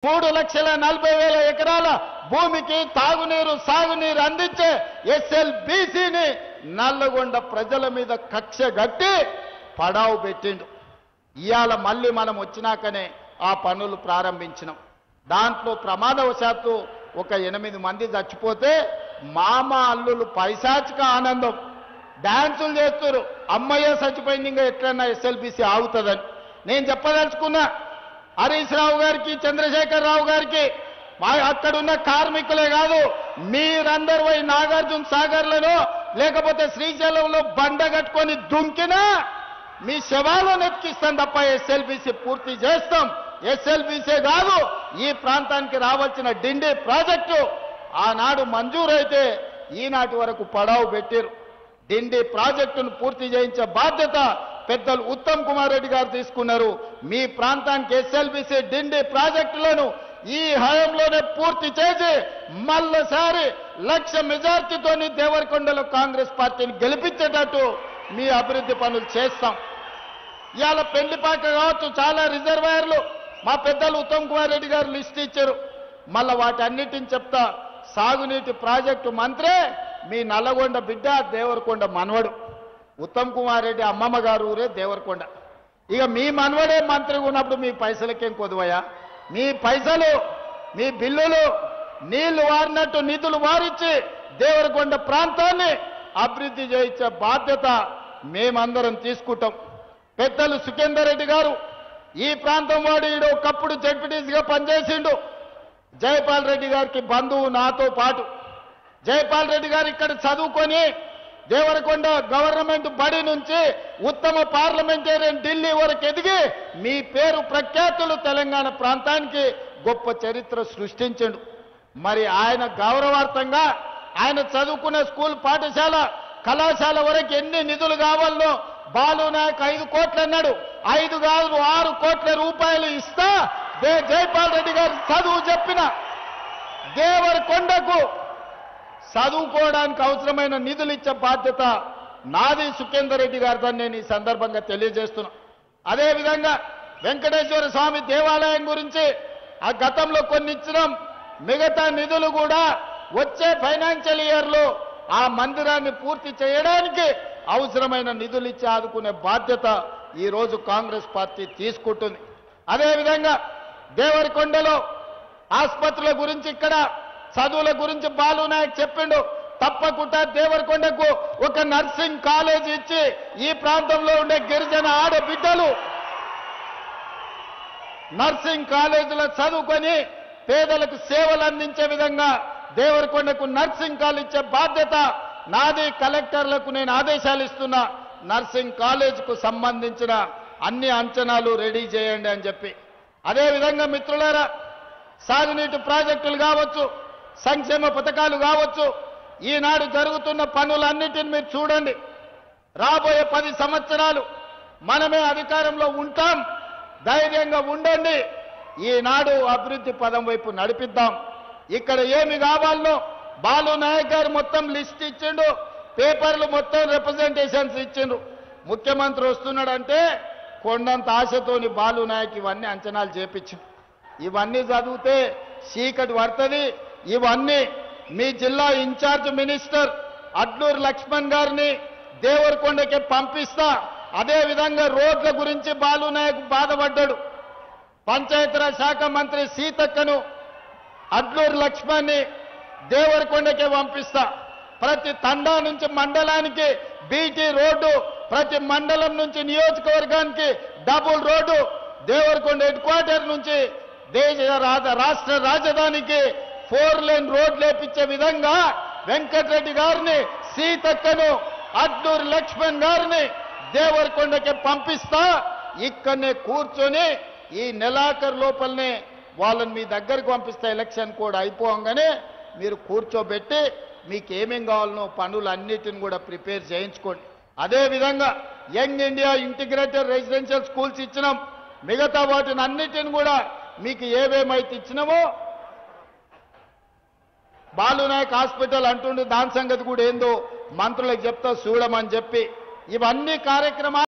3,40,000 ఎకరాల భూమికి తాగునీరు సాగునీరు అందించే ఎస్ఎల్బీసీని నల్లగొండ ప్రజల మీద కక్ష గట్టి పడావు పెట్టిండు. ఇయాల మళ్ళీ మనం వచ్చినాకనే ఆ పనులు ప్రారంభించినాం. దాంట్లో ప్రమాదవశాత్తు ఒక 8 మంది చచ్చిపోతే మామ అల్లులు పైశాచిక ఆనందం డాన్సులు చేస్తారు. అమ్మయ్య చచ్చిపోయింది, ఇంకా ఎట్లన్నా ఎస్ఎల్బీసీ ఆగుతుందని. నేను చెప్పదలుచుకున్నా హరీష్ రావు గారికి, చంద్రశేఖర్ రావు గారికి, అక్కడున్న కార్మికులే కాదు, మీరందరూ పోయి నాగార్జున సాగర్లను లేకపోతే శ్రీశైలంలో బండ కట్టుకొని దుంకినా మీ శవాలను ఎత్తికిస్తాం తప్ప ఎస్ఎల్బీసీ పూర్తి చేస్తాం. ఎస్ఎల్బీసీ కాదు, ఈ ప్రాంతానికి రావాల్సిన డిండి ప్రాజెక్టు ఆనాడు మంజూరైతే ఈనాటి వరకు పడావు పెట్టారు. డిండి ప్రాజెక్టును పూర్తి చేయించే బాధ్యత పెద్దలు ఉత్తమ్ కుమార్ రెడ్డి గారు తీసుకున్నారు. మీ ప్రాంతానికి ఎస్ఎల్బీసీ డిండి ప్రాజెక్టులను ఈ హయాంలోనే పూర్తి చేసి మళ్ళీసారి 1,00,000 మెజార్టీతోని దేవరకొండలో కాంగ్రెస్ పార్టీని గెలిపించేటట్టు మీ అభివృద్ధి పనులు చేస్తాం. ఇవాళ పెళ్లిపాక కావచ్చు, చాలా రిజర్వాయర్లు మా పెద్దలు ఉత్తమ్ కుమార్ రెడ్డి గారు లిస్ట్ ఇచ్చారు. మళ్ళా వాటన్నిటిని చెప్తా. సాగునీటి ప్రాజెక్టు మంత్రే మీ నల్లగొండ బిడ్డ, దేవరకొండ మనవడు. ఉత్తమ్ కుమార్ రెడ్డి అమ్మమ్మ గారు ఊరే దేవరకొండ. ఇక మీ మనవడే మంత్రిగా ఉన్నప్పుడు మీ పైసలకేం కొదువయ్యా? మీ పైసలు, మీ బిల్లులు నీళ్లు వారినట్టు నిధులు వారిచ్చి దేవరకొండ ప్రాంతాన్ని అభివృద్ధి చేయించే బాధ్యత మేమందరం తీసుకుంటాం. పెద్దలు సుఖేందర్ రెడ్డి గారు ఈ ప్రాంతం వాడు, ఈడు ఒకప్పుడు జడ్పీటీసీగా పనిచేసిండు. జయపాల్ రెడ్డి గారికి బంధువు నాతో పాటు. జయపాల్ రెడ్డి గారు ఇక్కడ చదువుకొని దేవరకొండ గవర్నమెంట్ బడి నుంచి ఉత్తమ పార్లమెంటేరియన్ ఢిల్లీ వరకు ఎదిగి మీ పేరు ప్రఖ్యాతులు తెలంగాణ ప్రాంతానికి గొప్ప చరిత్ర సృష్టించండు. మరి ఆయన గౌరవార్థంగా ఆయన చదువుకున్న స్కూల్, పాఠశాల, కళాశాల వరకు ఎన్ని నిధులు కావాలనో బాలు నాయక్ 5 కోట్లు అన్నాడు. 5 కాదు 6 కోట్ల రూపాయలు ఇస్తా జయపాల్ రెడ్డి గారు చదువు చెప్పిన దేవరకొండకు చదువుకోవడానికి అవసరమైన నిధులు ఇచ్చే బాధ్యత నాది, సుఖేందర్ రెడ్డి గారితో నేను ఈ సందర్భంగా తెలియజేస్తున్నా. అదేవిధంగా వెంకటేశ్వర స్వామి దేవాలయం గురించి ఆ గతంలో కొన్ని ఇచ్చినాం. మిగతా నిధులు కూడా వచ్చే ఫైనాన్షియల్ ఇయర్లో ఆ మందిరాన్ని పూర్తి చేయడానికి అవసరమైన నిధులు ఇచ్చి ఆదుకునే బాధ్యత ఈరోజు కాంగ్రెస్ పార్టీ తీసుకుంటుంది. అదేవిధంగా దేవరకొండలో ఆసుపత్రుల గురించి, ఇక్కడ చదువుల గురించి బాలు నాయక్ చెప్పిండు. తప్పకుండా దేవరకొండకు ఒక నర్సింగ్ కాలేజ్ ఇచ్చి ఈ ప్రాంతంలో ఉండే గిరిజన ఆడబిడ్డలు నర్సింగ్ కాలేజీలో చదువుకొని పేదలకు సేవలు అందించే విధంగా దేవరకొండకు నర్సింగ్ కాలేజ్ ఇచ్చే బాధ్యత నాది. కలెక్టర్లకు నేను ఆదేశాలు ఇస్తున్నా, నర్సింగ్ కాలేజీకు సంబంధించిన అన్ని అంచనాలు రెడీ చేయండి అని చెప్పి. అదేవిధంగా మిత్రులారా, సాగునీటి ప్రాజెక్టులు కావచ్చు, సంక్షేమ పథకాలు కావచ్చు, ఈనాడు జరుగుతున్న పనులన్నిటిని మీరు చూడండి. రాబోయే 10 సంవత్సరాలు మనమే అధికారంలో ఉంటాం. ధైర్యంగా ఉండండి. ఈనాడు అభివృద్ధి పదం వైపు నడిపిద్దాం. ఇక్కడ ఏమి కావాలనో బాలు నాయక్ గారు మొత్తం లిస్ట్ ఇచ్చిండు. పేపర్లు మొత్తం రిప్రజెంటేషన్స్ ఇచ్చిండు. ముఖ్యమంత్రి వస్తున్నాడంటే కొండంత ఆశతోని బాలు నాయక్ ఇవన్నీ అంచనాలు చేపించిండు. ఇవన్నీ చదివితే చీకటి పడుతుంది. ఇవన్నీ మీ జిల్లా ఇన్ఛార్జ్ మినిస్టర్ అడ్లూరు లక్ష్మణ్ గారిని దేవరకొండకే పంపిస్తా. అదేవిధంగా రోడ్ల గురించి బాలు నాయక్ బాధపడ్డాడు. పంచాయతీరాజ్ శాఖ మంత్రి సీతక్కను, అడ్లూరు లక్ష్మణ్ని దేవరకొండకే పంపిస్తా. ప్రతి తండా నుంచి మండలానికి బీటీ రోడ్డు, ప్రతి మండలం నుంచి నియోజకవర్గానికి double road, Devarakonda headquarter నుంచి రాష్ట్ర రాజధానికి 4 లేన్ రోడ్లు వేపించే విధంగా వెంకటరెడ్డి గారిని, సీతక్కను, అడ్లూరు లక్ష్మణ్ గారిని దేవరకొండకే పంపిస్తా. ఇక్కడనే కూర్చొని ఈ నెలాఖరు లోపలనే వాళ్ళని మీ దగ్గరకు పంపిస్తా. ఎలక్షన్ కోడ్ అయిపోగానే మీరు కూర్చోబెట్టి మీకు ఏమేం కావాలనో పనులన్నిటిని కూడా ప్రిపేర్ చేయించుకోండి. అదేవిధంగా young India integrated residential schools ఇచ్చినాం. మిగతా వాటిని అన్నిటిని కూడా మీకు ఏవేమైతే ఇచ్చినామో, బాలు నాయక్ హాస్పిటల్ అంటుండే దాని సంగతి కూడా ఏందో మంత్రులకు చెప్తా చూడమని చెప్పి ఇవన్నీ కార్యక్రమాలు